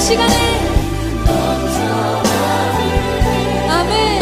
시간에 아멘.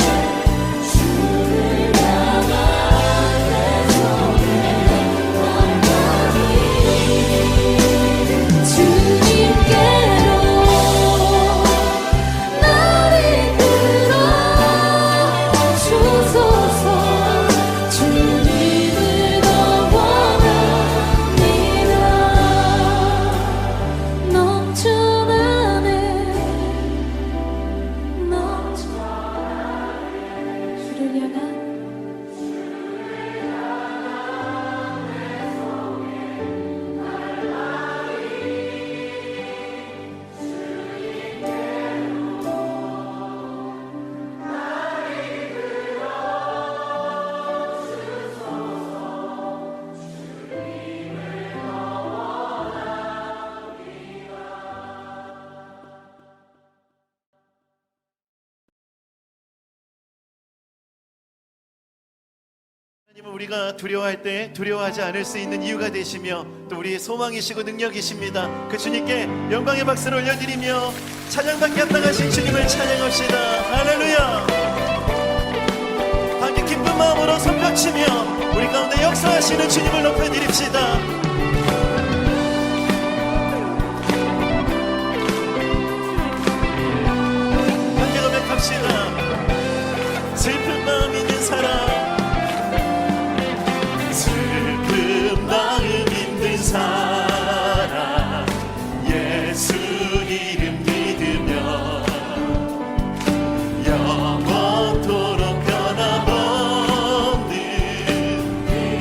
우리가 두려워할 때 두려워하지 않을 수 있는 이유가 되시며 또 우리의 소망이시고 능력이십니다. 그 주님께 영광의 박수를 올려드리며 찬양받게 합당하신 주님을 찬양합시다. 할렐루야. 함께 기쁜 마음으로 손뼉치며 우리 가운데 역사하시는 주님을 높여드립시다. 함께 고백합시다. 슬픈 마음 있는 사람, 마음 힘든 사람, 예수 이름 믿으며 영원토록 변함없는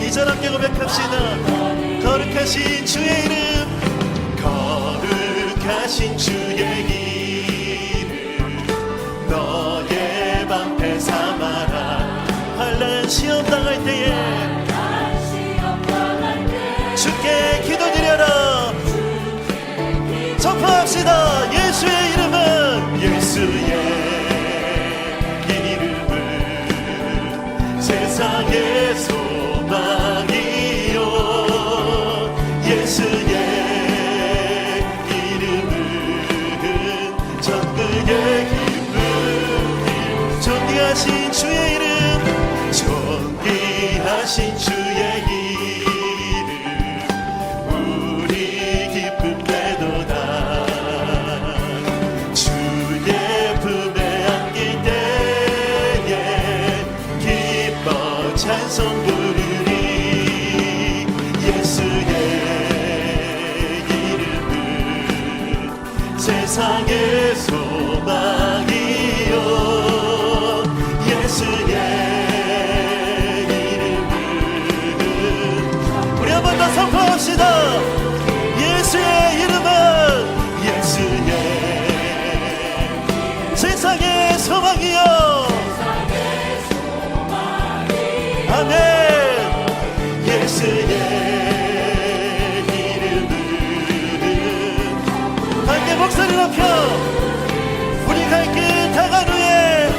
이전 함께 고백합시다. 거룩하신 주의 이름, 거룩하신 주의 이름, 너의 방패 삼아라. 환난 시험 당할 때에 주께 기도드려라. 선포합시다. 예수의 이름은, 예수의 이름은 세상의 소망이요, 예수의 이름은 천국의 기쁨. 존귀하신 주의 이름, 존귀하신 주의 이름, 찬송 부르리. 예수의 이름은 세상의 소망이요, 예수의 이름은. 우리 한 번 더 선포합시다. 예수의 이름은, 예수의 세상의 소망이요. 아멘. 예수의 이름은 함께 목소리 높여 우리 갈 길 다간 후에,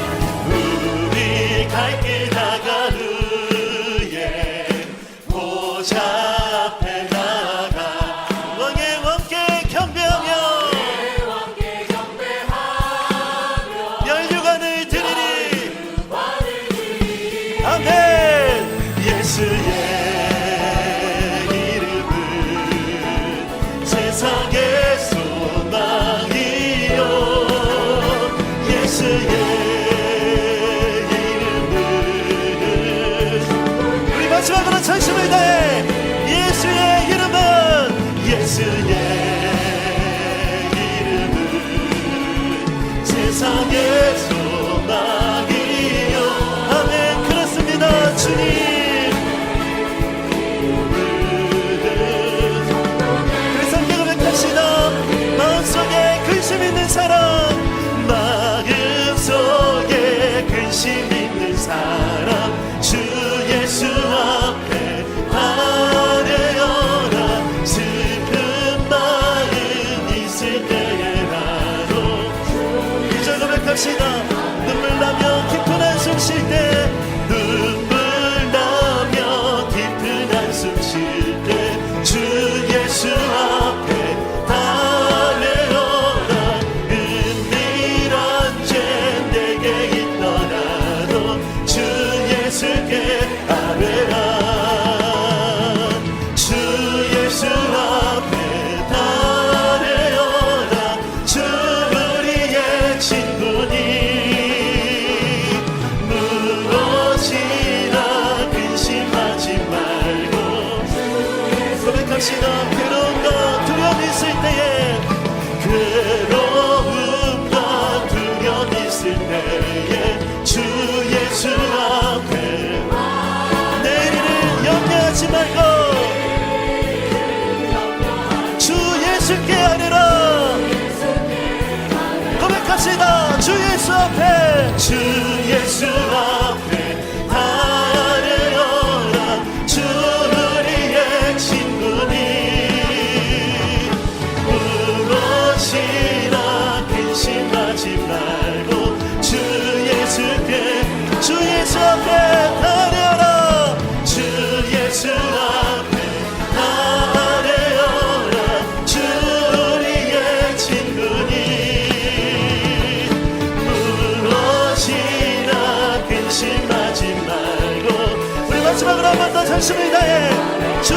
우리 갈 길 다간 후에 보좌 앞에 나가 왕의 왕께 경배하며 멸류관을 드리리. 아멘. 예수의 이름은 세상의 소망이요, 예수의 이름은. 우리 마지막으로 전심을 다해 예수의 이름은, 예수의 이름은 세상의 소망이요. 아멘. 그렇습니다. 주님. 마음속에 근심 있는 사람, 마음속에 근심 있는 사람, 주 예수 앞에 아뢰어라. 슬픈 마음 있을 때라도 이절 고백합시다. 눈물 나며 깊은 한숨 쉴 때, 눈물 나며 깊은 한숨 쉴 때, 주 예수 앞에 달려라. 있을 때에 괴로움과 두려움 있을 때에 주 예수 앞에 내일을 염려하지 말고 주 예수께 아뢰라. 고백합시다. 주 예수 앞에 주 예수 앞에 아뢰어라. 주 우리의 친구니 무엇이나 근심하지 말고 주 예수께 주 예수 앞에 아뢰어라. 주 예수 앞에 아뢰어라. 주 우리의 친구니 무엇이나 근심하지 말고. 우리 마지막으로 한 번 더 전심을 다해 주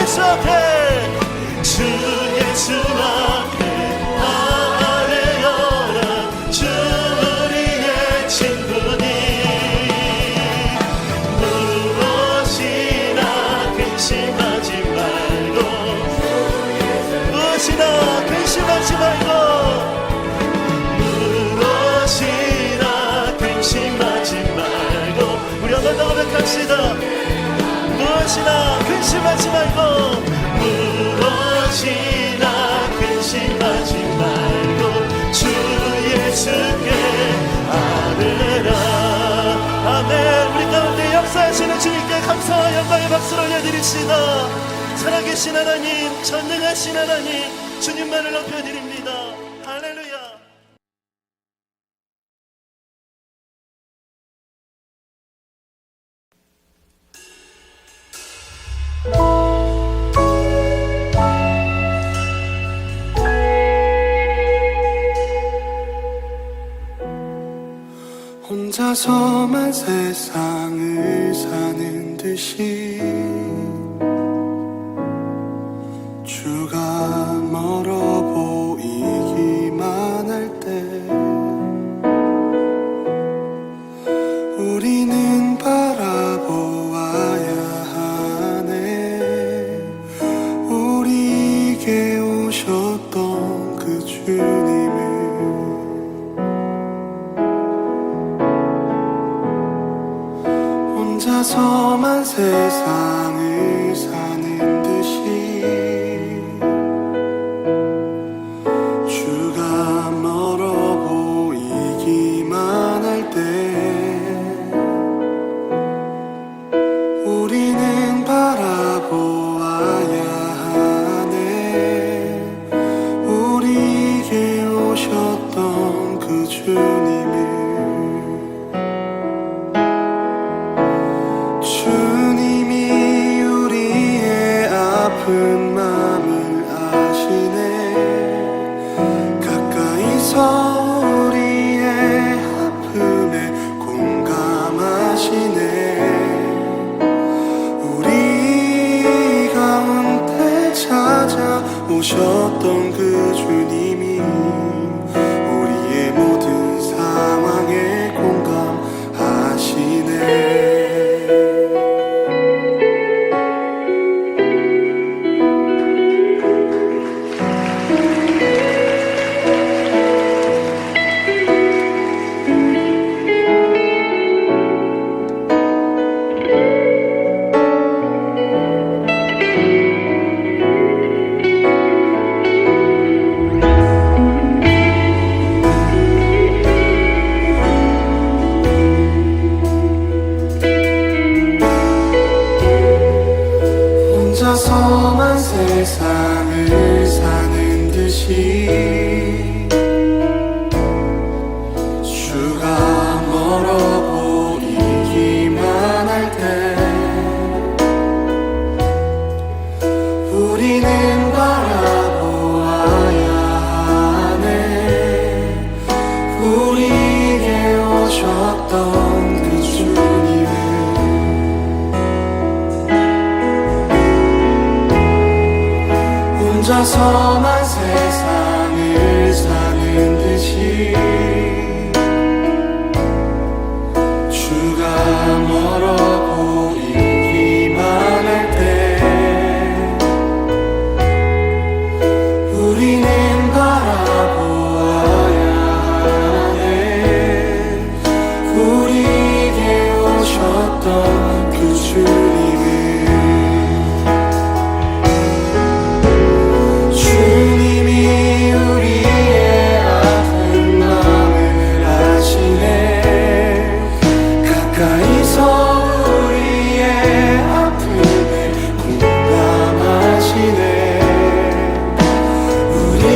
예수 앞에 주 예수 앞에 아뢰어라. 주 우리의 친구니 무엇이나 근심하지 말고 무엇이나 근심하지 말고 무엇이나 근심하지 말고. 우리 한 번 더 고백합시다. 무엇이나 근심하지 말고 무엇이나 근심하지 말고 주 예수께 아뢰라. 아멘. 우리 가운데 역사하시는 주님께 감사와 영광의 박수를 올려드립시다. 살아계신 하나님, 전능하신 하나님, 주님만을 높여드립니다. 할렐루야. 혼자서만 세상을 사는 듯이 주가 멀어 보이기만 할 때 우리는 바라보아야 하네. 우리에게 오셨던 그 주님을 혼자서만 세상을 사는 듯이 주가 멀어 보이기만 할 때 우리는 바라보아야 하네. 우리에게 오셨던 그 주님을 주님이 우리의 아픈 마음을 아시네. 가까이서 우리의 아픔에 공감하시네. 우리 가운데 찾아오셨던 그 주님이 우리의 모든 상황에 공감하시네. 혼자서만 세상을 사는 듯이 주가 멀어 보이기만 할 때 우리는 바라보아야 하네. 우리에게 오셨던 그 주님을 혼자서만 세상을 사는 듯이 주가 멀어 보이기만 할 때 우리는 바라보아야 하네. 우리에게 오셨던 그 주님을, 주님이 우리의 아픈 마음을 아시네. 가까이서 우리의 아픔을 공감하시네. 우리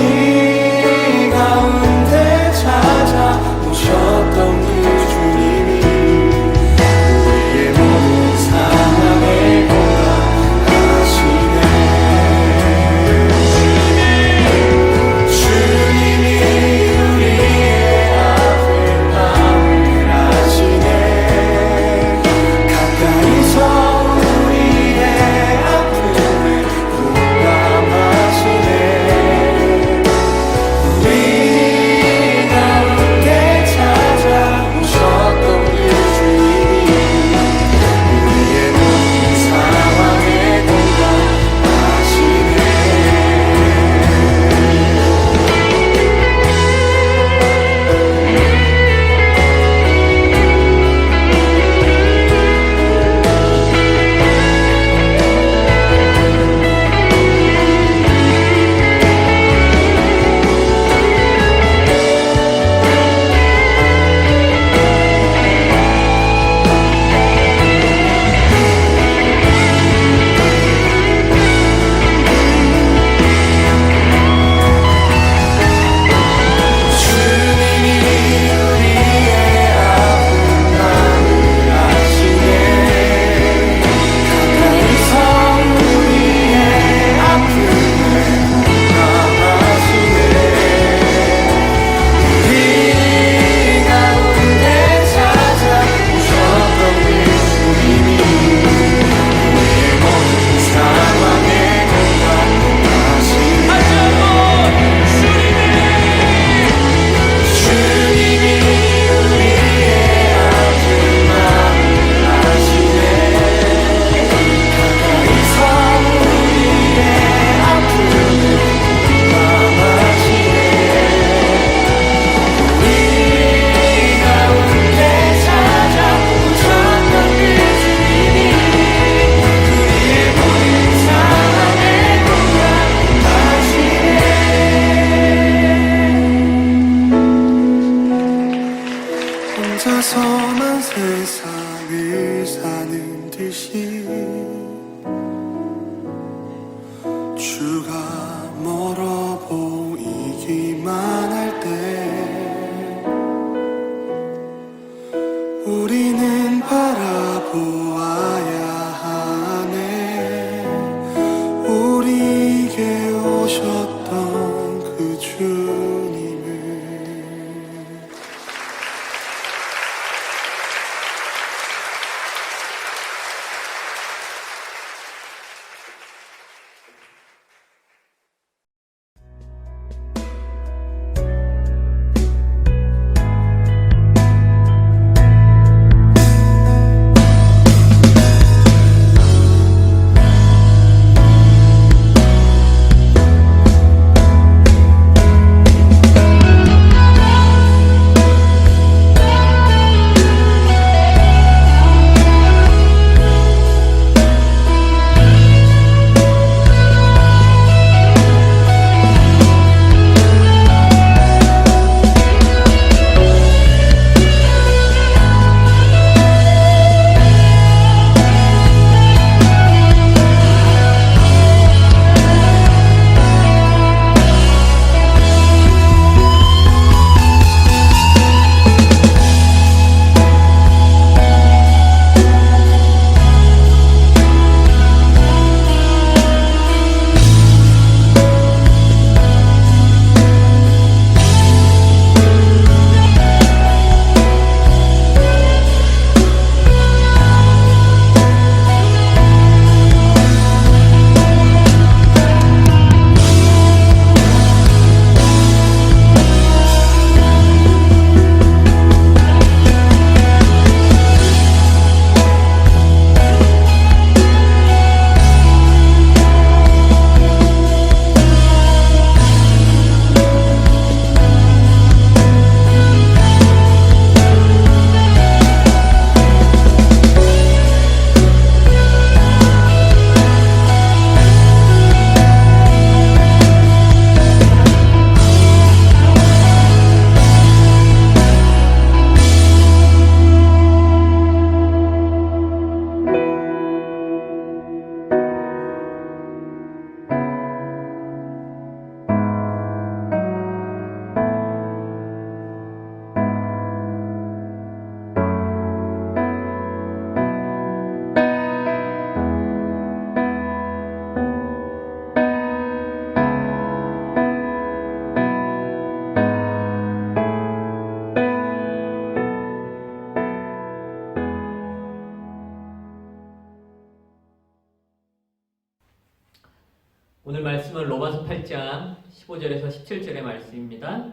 8장 15절에서 17절의 말씀입니다.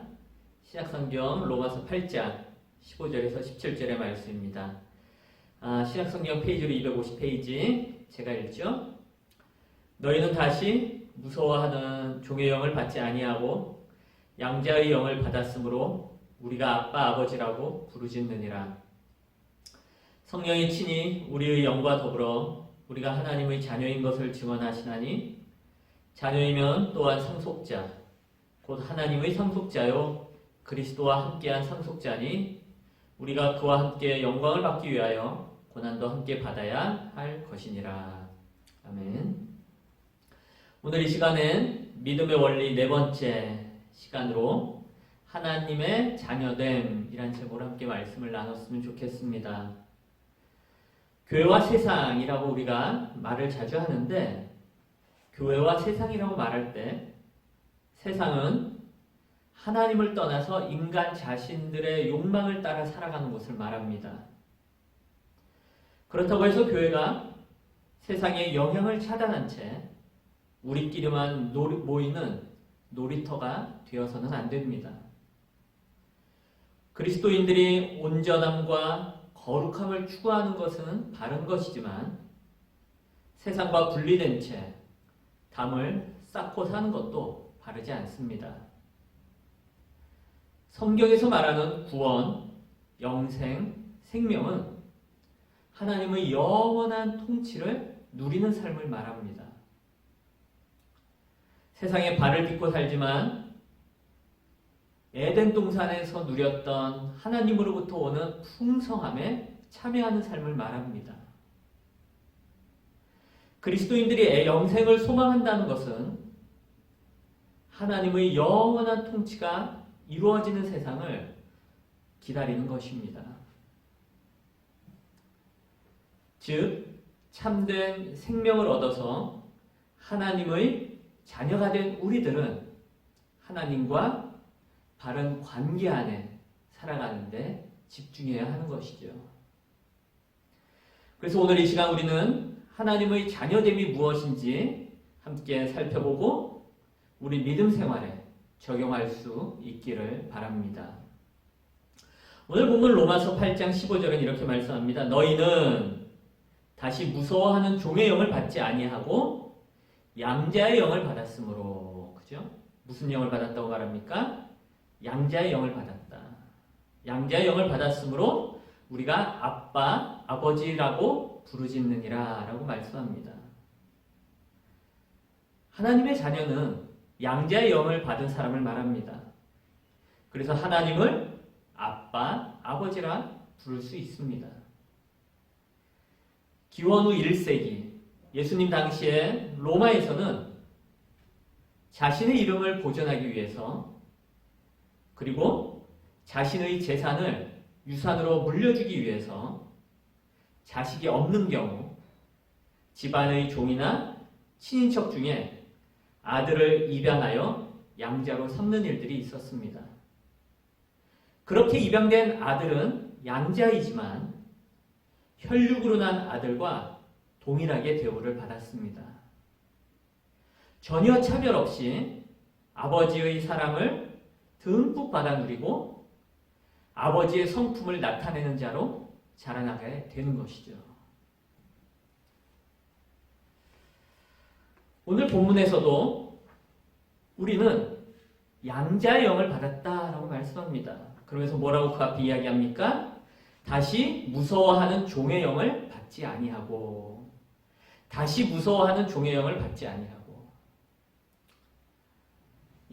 신약성경 로마서 8장 15절에서 17절의 말씀입니다. 신약성경 페이지로 250페이지 제가 읽죠. 너희는 다시 무서워하는 종의 영을 받지 아니하고 양자의 영을 받았으므로 우리가 아빠 아버지라고 부르짖느니라. 성령이 친히 우리의 영과 더불어 우리가 하나님의 자녀인 것을 증언하시나니 자녀이면 또한 상속자 곧 하나님의 상속자요 그리스도와 함께한 상속자니 우리가 그와 함께 영광을 받기 위하여 고난도 함께 받아야 할 것이니라. 아멘. 오늘 이 시간엔 믿음의 원리 네 번째 시간으로 하나님의 자녀됨이란 제목으로 함께 말씀을 나눴으면 좋겠습니다. 교회와 세상이라고 우리가 말을 자주 하는데 교회와 세상이라고 말할 때 세상은 하나님을 떠나서 인간 자신들의 욕망을 따라 살아가는 것을 말합니다. 그렇다고 해서 교회가 세상의 영향을 차단한 채 우리끼리만 모이는 놀이터가 되어서는 안 됩니다. 그리스도인들이 온전함과 거룩함을 추구하는 것은 바른 것이지만 세상과 분리된 채 담을 쌓고 사는 것도 바르지 않습니다. 성경에서 말하는 구원, 영생, 생명은 하나님의 영원한 통치를 누리는 삶을 말합니다. 세상에 발을 딛고 살지만 에덴 동산에서 누렸던 하나님으로부터 오는 풍성함에 참여하는 삶을 말합니다. 그리스도인들이 영생을 소망한다는 것은 하나님의 영원한 통치가 이루어지는 세상을 기다리는 것입니다. 즉, 참된 생명을 얻어서 하나님의 자녀가 된 우리들은 하나님과 바른 관계 안에 살아가는데 집중해야 하는 것이죠. 그래서 오늘 이 시간 우리는 하나님의 자녀됨이 무엇인지 함께 살펴보고 우리 믿음 생활에 적용할 수 있기를 바랍니다. 오늘 본문 로마서 8장 15절은 이렇게 말씀합니다. 너희는 다시 무서워하는 종의 영을 받지 아니하고 양자의 영을 받았으므로, 그죠? 무슨 영을 받았다고 말합니까? 양자의 영을 받았다. 양자의 영을 받았으므로 우리가 아빠, 아버지라고 부르짖느니라 라고 말씀합니다. 하나님의 자녀는 양자의 영을 받은 사람을 말합니다. 그래서 하나님을 아빠, 아버지라 부를 수 있습니다. 기원 후 1세기 예수님 당시에 로마에서는 자신의 이름을 보존하기 위해서 그리고 자신의 재산을 유산으로 물려주기 위해서 자식이 없는 경우 집안의 종이나 친인척 중에 아들을 입양하여 양자로 삼는 일들이 있었습니다. 그렇게 입양된 아들은 양자이지만 혈육으로 난 아들과 동일하게 대우를 받았습니다. 전혀 차별 없이 아버지의 사랑을 듬뿍 받아 누리고 아버지의 성품을 나타내는 자로 자라나게 되는 것이죠. 오늘 본문에서도 우리는 양자의 영을 받았다라고 말씀합니다. 그러면서 뭐라고 그 앞에 이야기합니까? 다시 무서워하는 종의 영을 받지 아니하고, 다시 무서워하는 종의 영을 받지 아니하고.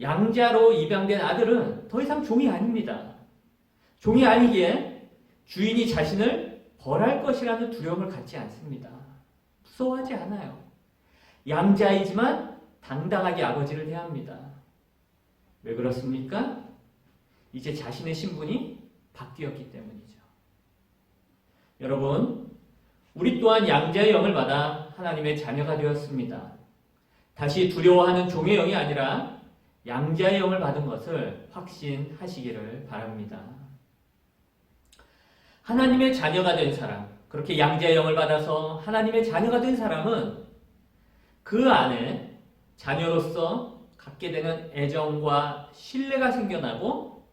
양자로 입양된 아들은 더 이상 종이 아닙니다. 종이 아니기에 주인이 자신을 벌할 것이라는 두려움을 갖지 않습니다. 무서워하지 않아요. 양자이지만 당당하게 아버지를 대합니다. 왜 그렇습니까? 이제 자신의 신분이 바뀌었기 때문이죠. 여러분, 우리 또한 양자의 영을 받아 하나님의 자녀가 되었습니다. 다시 두려워하는 종의 영이 아니라 양자의 영을 받은 것을 확신하시기를 바랍니다. 하나님의 자녀가 된 사람, 그렇게 양자의 영을 받아서 하나님의 자녀가 된 사람은 그 안에 자녀로서 갖게 되는 애정과 신뢰가 생겨나고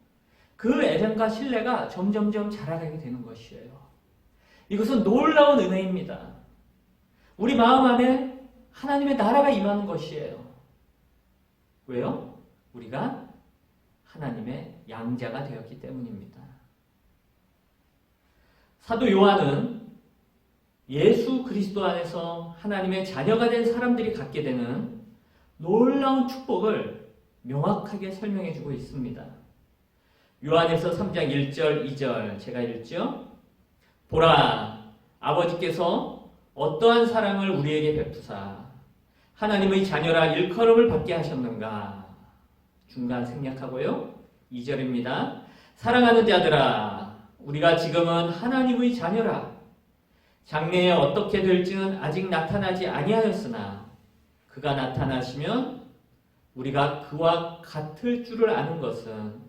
그 애정과 신뢰가 점점점 자라나게 되는 것이에요. 이것은 놀라운 은혜입니다. 우리 마음 안에 하나님의 나라가 임하는 것이에요. 왜요? 우리가 하나님의 양자가 되었기 때문입니다. 사도 요한은 예수 그리스도 안에서 하나님의 자녀가 된 사람들이 갖게 되는 놀라운 축복을 명확하게 설명해 주고 있습니다. 요한에서 3장 1절 2절 제가 읽죠. 보라, 아버지께서 어떠한 사랑을 우리에게 베푸사 하나님의 자녀라 일컬음을 받게 하셨는가. 중간 생략하고요. 2절입니다. 사랑하는 자들아, 우리가 지금은 하나님의 자녀라. 장래에 어떻게 될지는 아직 나타나지 아니하였으나 그가 나타나시면 우리가 그와 같을 줄을 아는 것은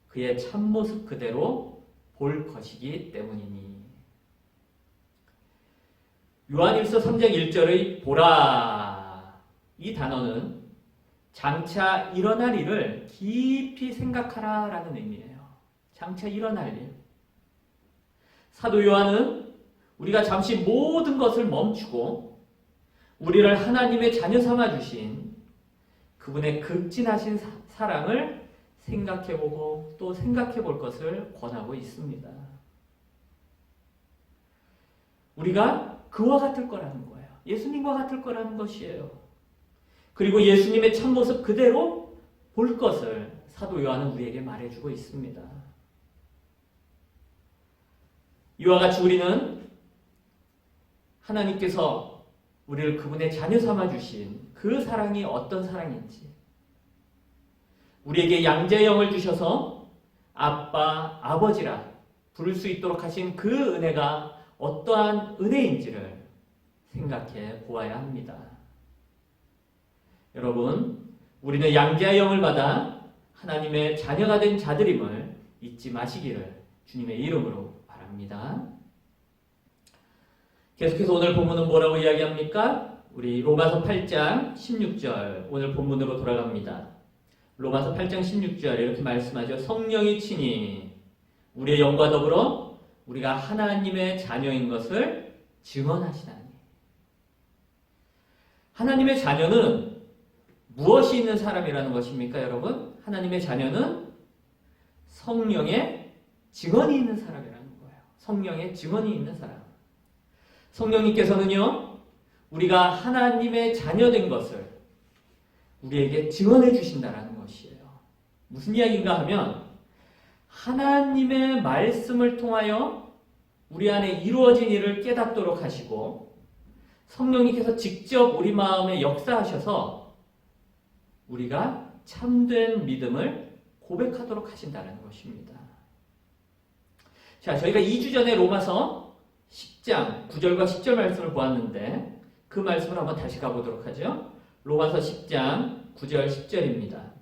그의 참모습 그대로 볼 것이기 때문이니. 요한일서 3장 1절의 보라, 이 단어는 장차 일어날 일을 깊이 생각하라 라는 의미예요. 장차 일어날 일. 사도 요한은 우리가 잠시 모든 것을 멈추고 우리를 하나님의 자녀 삼아 주신 그분의 극진하신 사랑을 생각해보고 또 생각해볼 것을 권하고 있습니다. 우리가 그와 같을 거라는 거예요. 예수님과 같을 거라는 것이에요. 그리고 예수님의 참모습 그대로 볼 것을 사도 요한은 우리에게 말해주고 있습니다. 이와 같이 우리는 하나님께서 우리를 그분의 자녀 삼아주신 그 사랑이 어떤 사랑인지, 우리에게 양자의 영을 주셔서 아빠, 아버지라 부를 수 있도록 하신 그 은혜가 어떠한 은혜인지를 생각해 보아야 합니다. 여러분, 우리는 양자의 영을 받아 하나님의 자녀가 된 자들임을 잊지 마시기를 주님의 이름으로 바랍니다. 계속해서 오늘 본문은 뭐라고 이야기합니까? 우리 로마서 8장 16절 오늘 본문으로 돌아갑니다. 로마서 8장 16절 이렇게 말씀하죠. 성령이 친히 우리의 영과 더불어 우리가 하나님의 자녀인 것을 증언하시나니. 하나님의 자녀는 무엇이 있는 사람이라는 것입니까, 여러분? 하나님의 자녀는 성령의 증언이 있는 사람이라는 거예요. 성령의 증언이 있는 사람. 성령님께서는요, 우리가 하나님의 자녀된 것을 우리에게 증언해 주신다라는 것이에요. 무슨 이야기인가 하면 하나님의 말씀을 통하여 우리 안에 이루어진 일을 깨닫도록 하시고 성령님께서 직접 우리 마음에 역사하셔서 우리가 참된 믿음을 고백하도록 하신다는 것입니다. 자, 저희가 2주 전에 로마서 10장 9절과 10절 말씀을 보았는데 그 말씀을 한번 다시 가보도록 하죠. 로마서 10장 9절 10절입니다.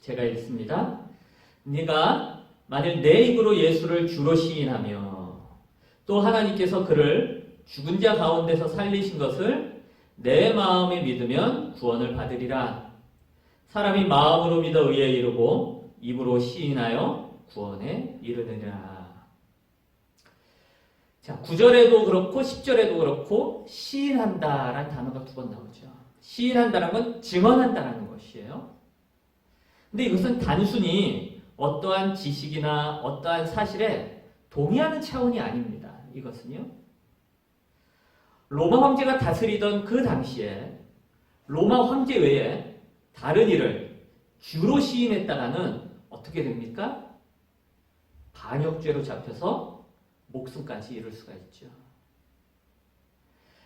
제가 읽습니다. 네가 만일 내 입으로 예수를 주로 시인하며 또 하나님께서 그를 죽은 자 가운데서 살리신 것을 내 마음에 믿으면 구원을 받으리라. 사람이 마음으로 믿어 의에 이르고 입으로 시인하여 구원에 이르느니라. 자, 9절에도 그렇고 10절에도 그렇고 시인한다라는 단어가 2번 나오죠. 시인한다는 건 증언한다라는 것이에요. 근데 이것은 단순히 어떠한 지식이나 어떠한 사실에 동의하는 차원이 아닙니다. 이것은요. 로마 황제가 다스리던 그 당시에 로마 황제 외에 다른 일을 주로 시인했다가는 어떻게 됩니까? 반역죄로 잡혀서 목숨까지 이룰 수가 있죠.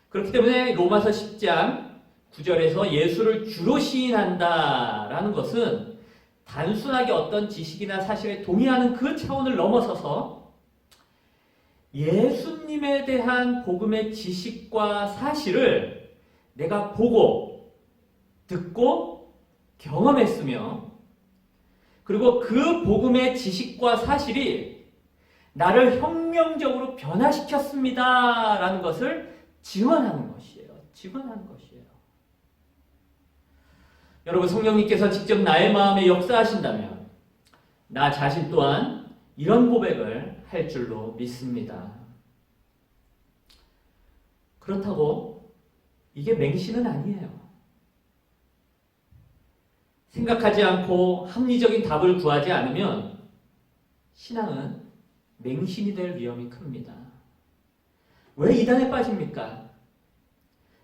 그렇기 때문에 로마서 10장 9절에서 예수를 주로 시인한다라는 것은 단순하게 어떤 지식이나 사실에 동의하는 그 차원을 넘어서서 예수님에 대한 복음의 지식과 사실을 내가 보고 듣고 경험했으며 그리고 그 복음의 지식과 사실이 나를 혁명적으로 변화시켰습니다 라는 것을 증언하는 것이에요. 증언하는 것이에요. 여러분, 성령님께서 직접 나의 마음에 역사하신다면 나 자신 또한 이런 고백을 할 줄로 믿습니다. 그렇다고 이게 맹신은 아니에요. 생각하지 않고 합리적인 답을 구하지 않으면 신앙은 맹신이 될 위험이 큽니다. 왜 이단에 빠집니까?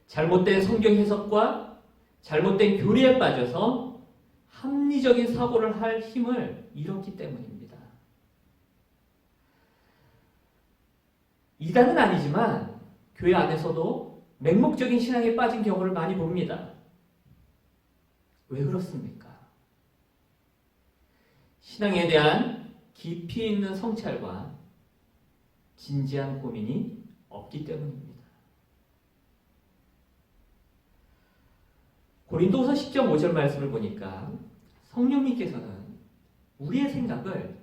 잘못된 성경 해석과 잘못된 교리에 빠져서 합리적인 사고를 할 힘을 잃었기 때문입니다. 이단은 아니지만 교회 안에서도 맹목적인 신앙에 빠진 경우를 많이 봅니다. 왜 그렇습니까? 신앙에 대한 깊이 있는 성찰과 진지한 고민이 없기 때문입니다. 고린도후서 10장 5절 말씀을 보니까 성령님께서는 우리의 생각을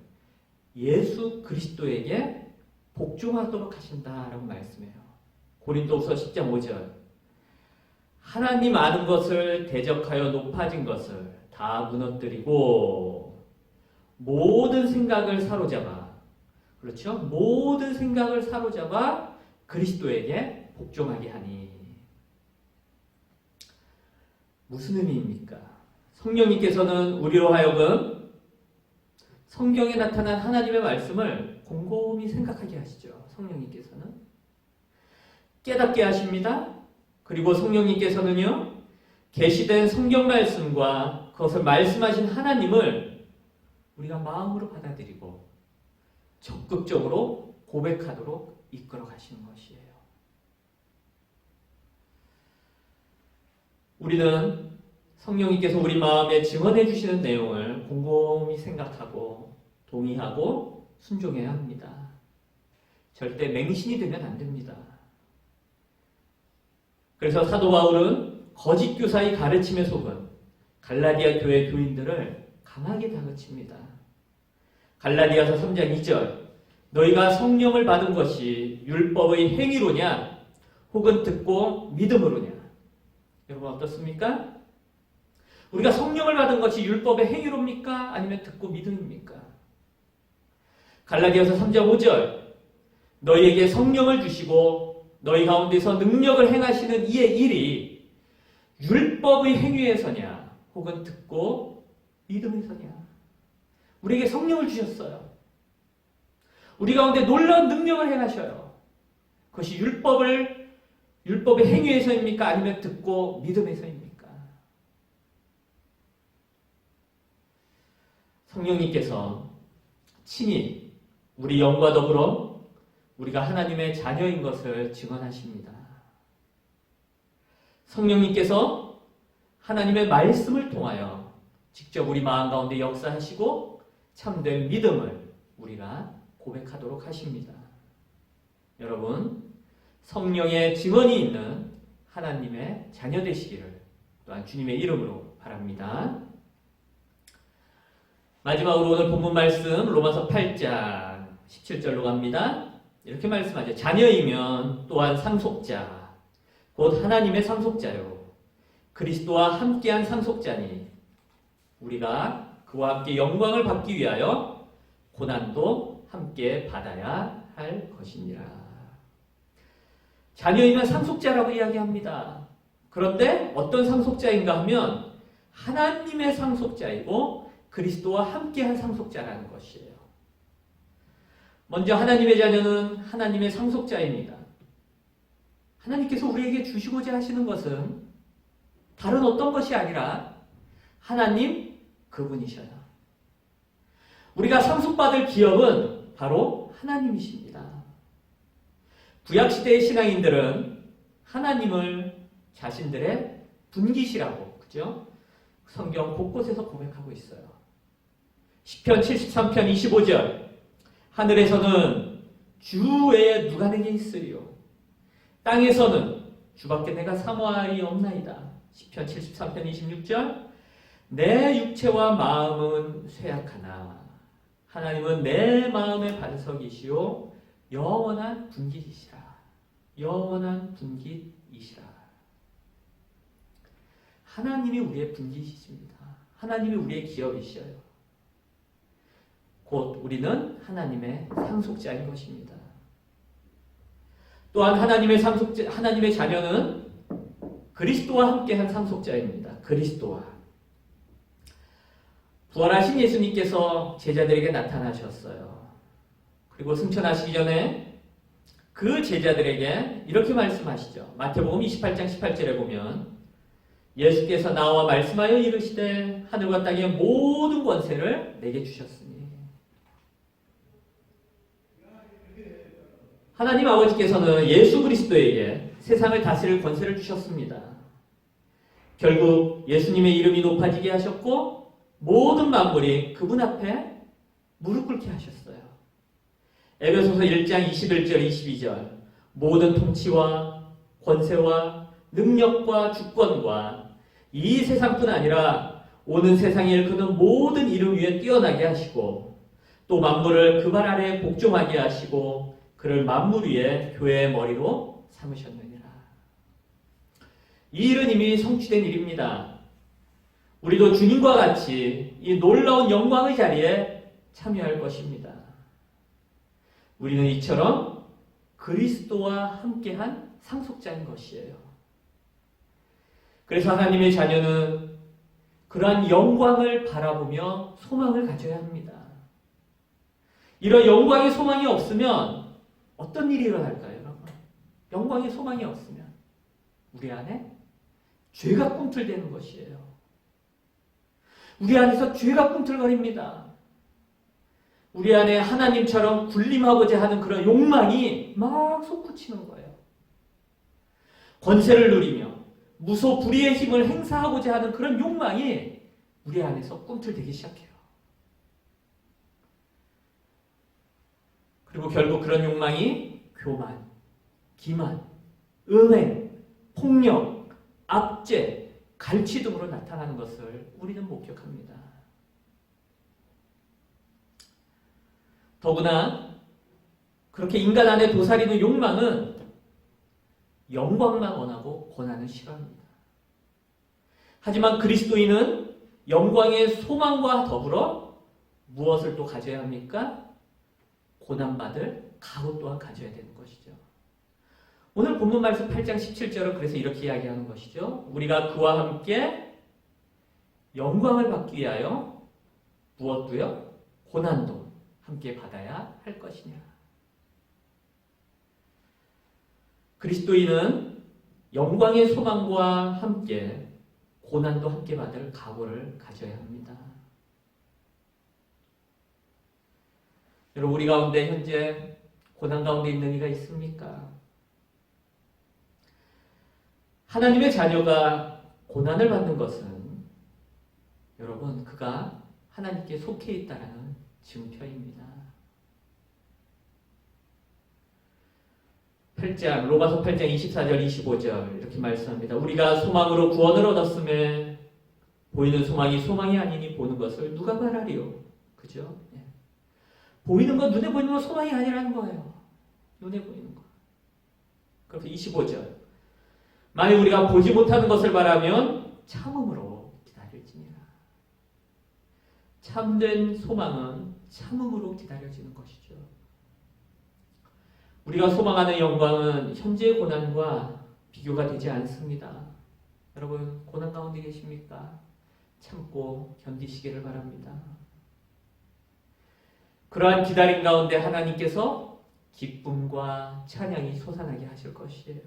예수 그리스도에게 복종하도록 하신다라고 말씀해요. 고린도후서 10장 5절. 하나님 아는 것을 대적하여 높아진 것을 다 무너뜨리고 모든 생각을 사로잡아, 그렇죠? 모든 생각을 사로잡아 그리스도에게 복종하게 하니. 무슨 의미입니까? 성령님께서는 우리로 하여금 성경에 나타난 하나님의 말씀을 곰곰이 생각하게 하시죠. 성령님께서는 깨닫게 하십니다. 그리고 성령님께서는요, 계시된 성경 말씀과 그것을 말씀하신 하나님을 우리가 마음으로 받아들이고 적극적으로 고백하도록 이끌어 가시는 것이에요. 우리는 성령님께서 우리 마음에 증언해 주시는 내용을 곰곰이 생각하고 동의하고 순종해야 합니다. 절대 맹신이 되면 안 됩니다. 그래서 사도 바울은 거짓 교사의 가르침에 속은 갈라디아 교회 교인들을 강하게 다그칩니다. 갈라디아서 3장 2절. 너희가 성령을 받은 것이 율법의 행위로냐 혹은 듣고 믿음으로냐. 여러분 어떻습니까? 우리가 성령을 받은 것이 율법의 행위로입니까? 아니면 듣고 믿음입니까? 갈라디아서 3장 5절. 너희에게 성령을 주시고 너희 가운데서 능력을 행하시는 이의 일이 율법의 행위에서냐 혹은 듣고 믿음에서냐. 우리에게 성령을 주셨어요. 우리 가운데 놀라운 능력을 행하셔요. 그것이 율법의 행위에서입니까? 아니면 듣고 믿음에서입니까? 성령님께서 친히 우리 영과 더불어 우리가 하나님의 자녀인 것을 증언하십니다. 성령님께서 하나님의 말씀을 통하여 직접 우리 마음 가운데 역사하시고 참된 믿음을 우리가 고백하도록 하십니다. 여러분, 성령의 증언이 있는 하나님의 자녀 되시기를 또한 주님의 이름으로 바랍니다. 마지막으로 오늘 본문 말씀 로마서 8장 17절로 갑니다. 이렇게 말씀하죠. 자녀이면 또한 상속자, 곧 하나님의 상속자요. 그리스도와 함께한 상속자니 우리가 그와 함께 영광을 받기 위하여 고난도 함께 받아야 할 것이니라. 자녀이면 상속자라고 이야기합니다. 그런데 어떤 상속자인가 하면 하나님의 상속자이고 그리스도와 함께한 상속자라는 것이에요. 먼저 하나님의 자녀는 하나님의 상속자입니다. 하나님께서 우리에게 주시고자 하시는 것은 다른 어떤 것이 아니라 하나님 그분이셔요. 우리가 상속받을 기업은 바로 하나님이십니다. 구약시대의 신앙인들은 하나님을 자신들의 분기시라고, 그죠? 성경 곳곳에서 고백하고 있어요. 시편 73편 25절. 하늘에서는 주 외에 누가 내게 있으리요? 땅에서는 주밖에 내가 사모하리 없나이다. 시편 73편 26절. 내 육체와 마음은 쇠약하나 하나님은 내 마음의 반석이시요 영원한 분깃이시라. 영원한 분깃이시라. 하나님이 우리의 분기이십니다. 하나님이 우리의 기업이셔요. 곧 우리는 하나님의 상속자인 것입니다. 또한 하나님의 자녀는 그리스도와 함께한 상속자입니다. 그리스도와. 부활하신 예수님께서 제자들에게 나타나셨어요. 그리고 승천하시기 전에 그 제자들에게 이렇게 말씀하시죠. 마태복음 28장 18절에 보면 예수께서 나와 말씀하여 이르시되 하늘과 땅의 모든 권세를 내게 주셨으니. 하나님 아버지께서는 예수 그리스도에게 세상을 다스릴 권세를 주셨습니다. 결국 예수님의 이름이 높아지게 하셨고 모든 만물이 그분 앞에 무릎 꿇게 하셨어요. 에베소서 1장 21절 22절 모든 통치와 권세와 능력과 주권과 이 세상뿐 아니라 오는 세상에 일컫는 모든 이름 위에 뛰어나게 하시고 또 만물을 그 발 아래에 복종하게 하시고 그를 만물 위에 교회의 머리로 삼으셨느니라. 이 일은 이미 성취된 일입니다. 우리도 주님과 같이 이 놀라운 영광의 자리에 참여할 것입니다. 우리는 이처럼 그리스도와 함께한 상속자인 것이에요. 그래서 하나님의 자녀는 그러한 영광을 바라보며 소망을 가져야 합니다. 이런 영광의 소망이 없으면 어떤 일이 일어날까요, 여러분? 영광의 소망이 없으면 우리 안에 죄가 꿈틀대는 것이에요. 우리 안에서 죄가 꿈틀거립니다. 우리 안에 하나님처럼 군림하고자 하는 그런 욕망이 막 솟구치는 거예요. 권세를 누리며 무소 불의의 힘을 행사하고자 하는 그런 욕망이 우리 안에서 꿈틀대기 시작해요. 그리고 결국 그런 욕망이 교만, 기만, 음행, 폭력, 압제, 갈취 등으로 나타나는 것을 우리는 목격합니다. 더구나 그렇게 인간 안에 도사리는 욕망은 영광만 원하고 고난을 싫어합니다. 하지만 그리스도인은 영광의 소망과 더불어 무엇을 또 가져야 합니까? 고난받을 각오 또한 가져야 되는 것이죠. 오늘 본문 말씀 8장 17절은 그래서 이렇게 이야기하는 것이죠. 우리가 그와 함께 영광을 받기 위하여 무엇도요? 고난도 함께 받아야 할 것이냐. 그리스도인은 영광의 소망과 함께 고난도 함께 받을 각오를 가져야 합니다. 여러분, 우리 가운데 현재 고난 가운데 있는 이가 있습니까? 하나님의 자녀가 고난을 받는 것은 여러분, 그가 하나님께 속해 있다는 증표입니다. 8장, 로마서 8장 24절 25절 이렇게 말씀합니다. 우리가 소망으로 구원을 얻었음에 보이는 소망이 소망이 아니니 보는 것을 누가 말하리요? 그죠? 예. 보이는 것, 눈에 보이는 건 소망이 아니라는 거예요. 눈에 보이는 것. 그래서 25절. 만약 우리가 보지 못하는 것을 바라면 참음으로 기다릴지니라. 참된 소망은 참음으로 기다려지는 것이죠. 우리가 소망하는 영광은 현재의 고난과 비교가 되지 않습니다. 여러분, 고난 가운데 계십니까? 참고 견디시기를 바랍니다. 그러한 기다림 가운데 하나님께서 기쁨과 찬양이 솟아나게 하실 것이에요.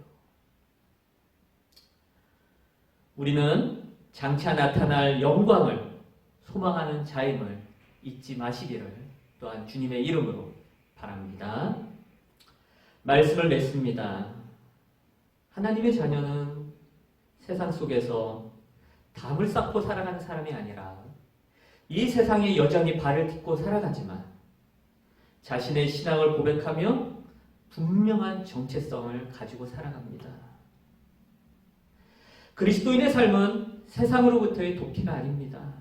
우리는 장차 나타날 영광을 소망하는 자임을 잊지 마시기를 또한 주님의 이름으로 바랍니다. 말씀을 맺습니다. 하나님의 자녀는 세상 속에서 담을 쌓고 살아가는 사람이 아니라 이 세상에 여전히 발을 딛고 살아가지만 자신의 신앙을 고백하며 분명한 정체성을 가지고 살아갑니다. 그리스도인의 삶은 세상으로부터의 도피가 아닙니다.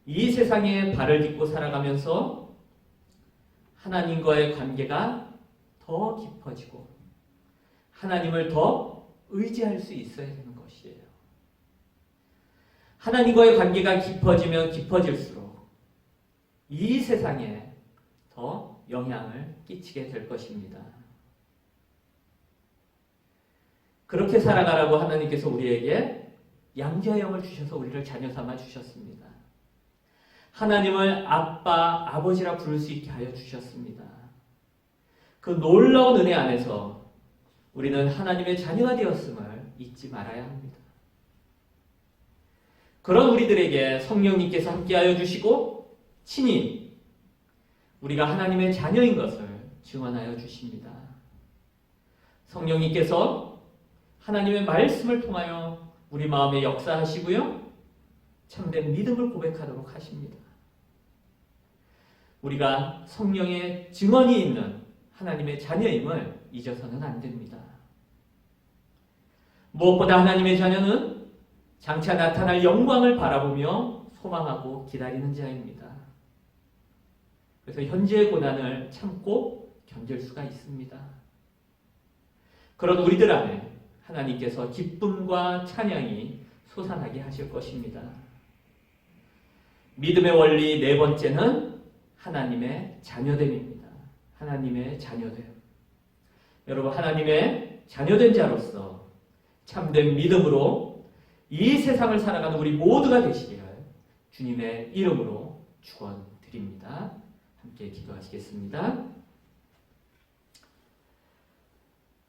이 세상에 발을 딛고 살아가면서 하나님과의 관계가 더 깊어지고 하나님을 더 의지할 수 있어야 되는 것이에요. 하나님과의 관계가 깊어지면 깊어질수록 이 세상에 더 영향을 끼치게 될 것입니다. 그렇게 살아가라고 하나님께서 우리에게 양자의 영을 주셔서 우리를 자녀 삼아 주셨습니다. 하나님을 아빠, 아버지라 부를 수 있게 하여 주셨습니다. 그 놀라운 은혜 안에서 우리는 하나님의 자녀가 되었음을 잊지 말아야 합니다. 그런 우리들에게 성령님께서 함께하여 주시고 친히 우리가 하나님의 자녀인 것을 증언하여 주십니다. 성령님께서 하나님의 말씀을 통하여 우리 마음에 역사하시고요. 참된 믿음을 고백하도록 하십니다. 우리가 성령의 증언이 있는 하나님의 자녀임을 잊어서는 안 됩니다. 무엇보다 하나님의 자녀는 장차 나타날 영광을 바라보며 소망하고 기다리는 자입니다. 그래서 현재의 고난을 참고 견딜 수가 있습니다. 그런 우리들 안에 하나님께서 기쁨과 찬양이 솟아나게 하실 것입니다. 믿음의 원리 네 번째는 하나님의 자녀됨입니다. 하나님의 자녀됨. 여러분, 하나님의 자녀된 자로서 참된 믿음으로 이 세상을 살아가는 우리 모두가 되시기를 주님의 이름으로 축원드립니다. 함께 기도하시겠습니다.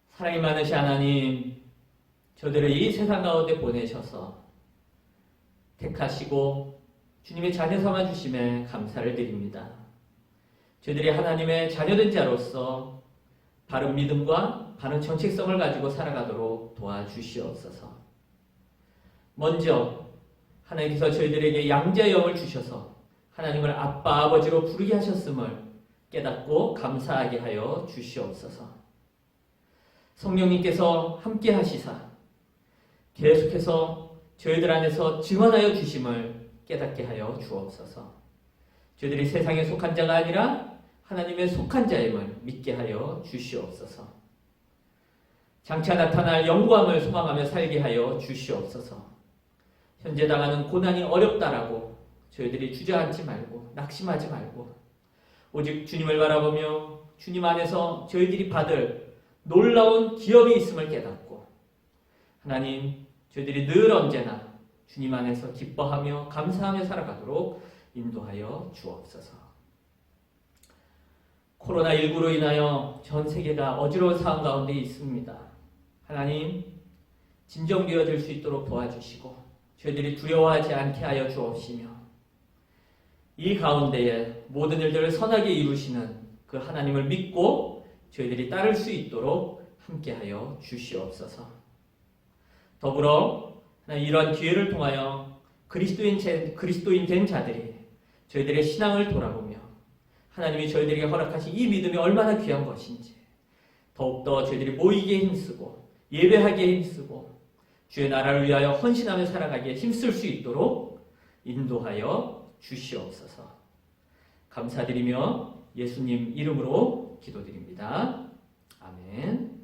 사랑이 많으신 하나님, 저들을 이 세상 가운데 보내셔서 택하시고 주님의 자녀 삼아 주심에 감사를 드립니다. 저들이 하나님의 자녀된 자로서 바른 믿음과 바른 정체성을 가지고 살아가도록 도와주시옵소서. 먼저 하나님께서 저희들에게 양자의 영을 주셔서 하나님을 아빠, 아버지로 부르게 하셨음을 깨닫고 감사하게 하여 주시옵소서. 성령님께서 함께 하시사 계속해서 저희들 안에서 증언하여 주심을 깨닫게 하여 주옵소서. 저희들이 세상에 속한 자가 아니라 하나님의 속한 자임을 믿게 하여 주시옵소서. 장차 나타날 영광을 소망하며 살게 하여 주시옵소서. 현재 당하는 고난이 어렵다라고 저희들이 주저앉지 말고 낙심하지 말고 오직 주님을 바라보며 주님 안에서 저희들이 받을 놀라운 기업이 있음을 깨닫고 하나님, 저희들이 늘 언제나 주님 안에서 기뻐하며 감사하며 살아가도록 인도하여 주옵소서. 코로나19로 인하여 전 세계가 어지러운 상황 가운데 있습니다. 하나님, 진정되어질 수 있도록 도와주시고 저희들이 두려워하지 않게 하여 주옵시며 이 가운데에 모든 일들을 선하게 이루시는 그 하나님을 믿고 저희들이 따를 수 있도록 함께하여 주시옵소서. 더불어 이러한 기회를 통하여 그리스도인 된 자들이 저희들의 신앙을 돌아보며 하나님이 저희들에게 허락하신 이 믿음이 얼마나 귀한 것인지 더욱더 저희들이 모이기에 힘쓰고 예배하기에 힘쓰고 주의 나라를 위하여 헌신하며 살아가기에 힘쓸 수 있도록 인도하여 주시옵소서. 감사드리며 예수님 이름으로 기도드립니다. 아멘.